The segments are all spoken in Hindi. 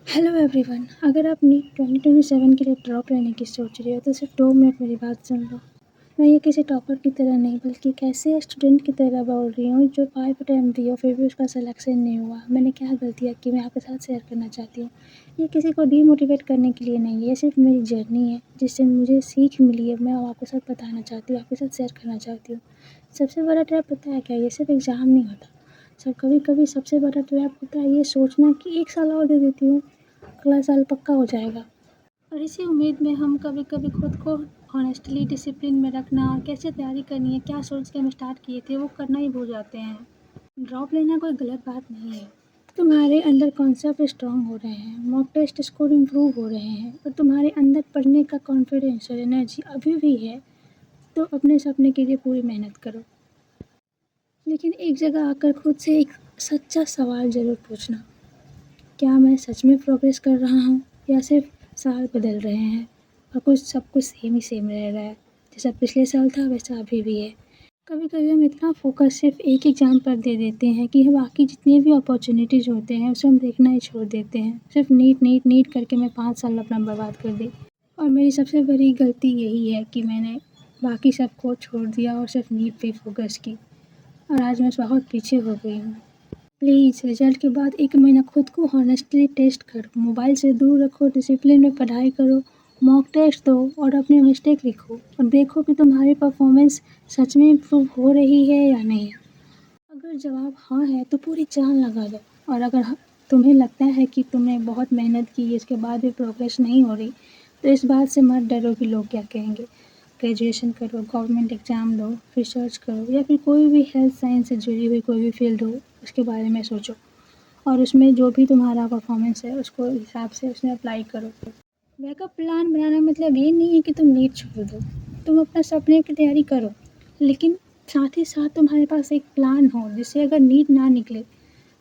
Hello everyone. अगर आप नीट 2027 के लिए ड्रॉप लेने की सोच रहे हो तो सिर्फ 2 मिनट मेरी बात सुन लो। मैं ये किसी टॉपर की तरह नहीं बल्कि एक ऐसे स्टूडेंट की तरह बोल रही हूँ जो 5 अटेम्प्ट दिए फिर भी उसका सिलेक्शन नहीं हुआ। मैंने क्या गलतियाँ की मैं आपके साथ शेयर करना चाहती हूँ। ये किसी को डीमोटिवेट करने के लिए नहीं है, ये सिर्फ मेरी जर्नी है जिससे मुझे सीख मिली है। मैं आपके साथ बताना चाहती हूँ, आपके साथ शेयर करना चाहती हूँ। सबसे बड़ा ट्रैप पता है क्या? ये सिर्फ एग्ज़ाम नहीं होता। कभी कभी सबसे बड़ा ट्रैप होता है ये सोचना कि 1 साल और दे देती हूँ, अगला साल पक्का हो जाएगा। और इसी उम्मीद में हम कभी कभी खुद को हॉनेस्टली डिसिप्लिन में रखना और कैसे तैयारी करनी है, क्या सोच के हम स्टार्ट किए थे, वो करना ही भूल जाते हैं। ड्रॉप लेना कोई गलत बात नहीं है। तुम्हारे अंदर कॉन्सेप्ट स्ट्रांग हो रहे हैं, मॉक टेस्ट स्कोर इम्प्रूव हो रहे हैं और तुम्हारे अंदर पढ़ने का कॉन्फिडेंस और एनर्जी अभी भी है, तो अपने सपने के लिए पूरी मेहनत करो। लेकिन एक जगह आकर खुद से एक सच्चा सवाल ज़रूर पूछना, क्या मैं सच में प्रोग्रेस कर रहा हूँ या सिर्फ साल बदल रहे हैं और सब कुछ सेम रह रहा है। जैसा पिछले साल था वैसा अभी भी है। कभी कभी हम इतना फोकस सिर्फ एक एग्ज़ाम पर दे देते हैं कि हम बाकी जितने भी अपॉर्चुनिटीज़ होते हैं उसे हम देखना ही छोड़ देते हैं। सिर्फ नीट करके मैं 5 साल अपना बर्बाद कर दी। और मेरी सबसे बड़ी गलती यही है कि मैंने बाकी सबको छोड़ दिया और सिर्फ नीट पे फोकस की, और आज मैं बहुत पीछे हो गई हूँ। प्लीज़ रिजल्ट के बाद 1 महीना खुद को हॉनेस्टली टेस्ट करो, मोबाइल से दूर रखो, डिसिप्लिन में पढ़ाई करो, मॉक टेस्ट दो और अपने मिस्टेक लिखो और देखो कि तुम्हारी परफॉर्मेंस सच में इम्प्रूव हो रही है या नहीं। अगर जवाब हाँ है तो पूरी जान लगा दो, और अगर तुम्हें लगता है कि तुमने बहुत मेहनत की इसके बाद भी प्रोग्रेस नहीं हो रही तो इस बात से मत डरो कि लोग क्या कहेंगे। ग्रेजुएशन करो, गवर्नमेंट एग्ज़ाम दो, रिसर्च करो या फिर कोई भी हेल्थ साइंस से जुड़ी हुई कोई भी फील्ड हो उसके बारे में सोचो, और उसमें जो भी तुम्हारा परफॉर्मेंस है उसको हिसाब से उसमें अप्लाई करो। बैकअप प्लान बनाना मतलब ये नहीं है कि तुम नीट छोड़ दो, तुम अपना सपने की तैयारी करो, लेकिन साथ ही साथ तुम्हारे पास एक प्लान हो जिससे अगर नीट ना निकले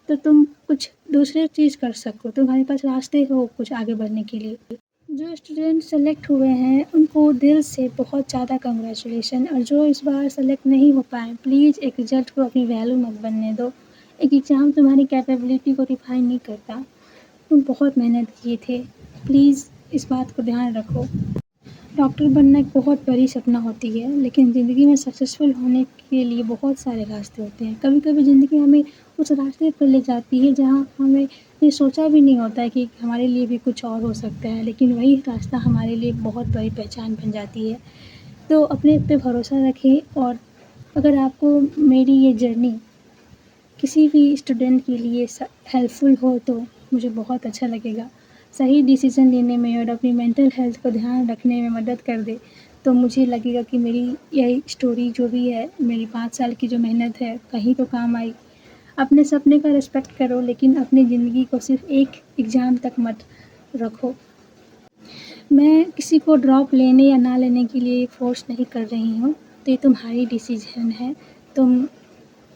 तो तुम कुछ दूसरे चीज़ कर सको, तुम्हारे पास रास्ते हो कुछ आगे बढ़ने के लिए। जो स्टूडेंट सेलेक्ट हुए हैं उनको दिल से बहुत ज़्यादा कंग्रेचुलेशन, और जो इस बार सेलेक्ट नहीं हो पाए प्लीज़ एक रिजल्ट को अपनी वैल्यू मत बनने दो। एक एग्ज़ाम तुम्हारी कैपेबिलिटी को डिफाइन नहीं करता, तुम बहुत मेहनत किए थे, प्लीज़ इस बात को ध्यान रखो। डॉक्टर बनना एक बहुत बड़ी सपना होती है, लेकिन ज़िंदगी में सक्सेसफुल होने के लिए बहुत सारे रास्ते होते हैं। कभी कभी ज़िंदगी हमें उस रास्ते पर ले जाती है जहाँ हमें ये सोचा भी नहीं होता है कि हमारे लिए भी कुछ और हो सकता है, लेकिन वही रास्ता हमारे लिए बहुत बड़ी पहचान बन जाती है। तो अपने पे भरोसा रखें, और अगर आपको मेरी ये जर्नी किसी भी स्टूडेंट के लिए हेल्पफुल हो तो मुझे बहुत अच्छा लगेगा। सही डिसीज़न लेने में और अपनी मेंटल हेल्थ को ध्यान रखने में मदद कर दे तो मुझे लगेगा कि मेरी यही स्टोरी जो भी है, मेरी 5 साल की जो मेहनत है कहीं तो काम आई। अपने सपने का रिस्पेक्ट करो, लेकिन अपनी ज़िंदगी को सिर्फ एक एग्ज़ाम तक मत रखो। मैं किसी को ड्रॉप लेने या ना लेने के लिए फ़ोर्स नहीं कर रही हूँ, तो ये तुम्हारी डिसीज़न है। तुम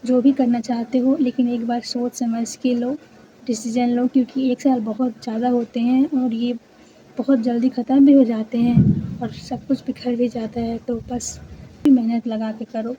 जो भी करना चाहते हो, लेकिन एक बार सोच समझ के लो, डिसीज़न लो, क्योंकि 1 साल बहुत ज़्यादा होते हैं और ये बहुत जल्दी ख़त्म भी हो जाते हैं और सब कुछ बिखर भी जाता है। तो बस मेहनत लगा के करो।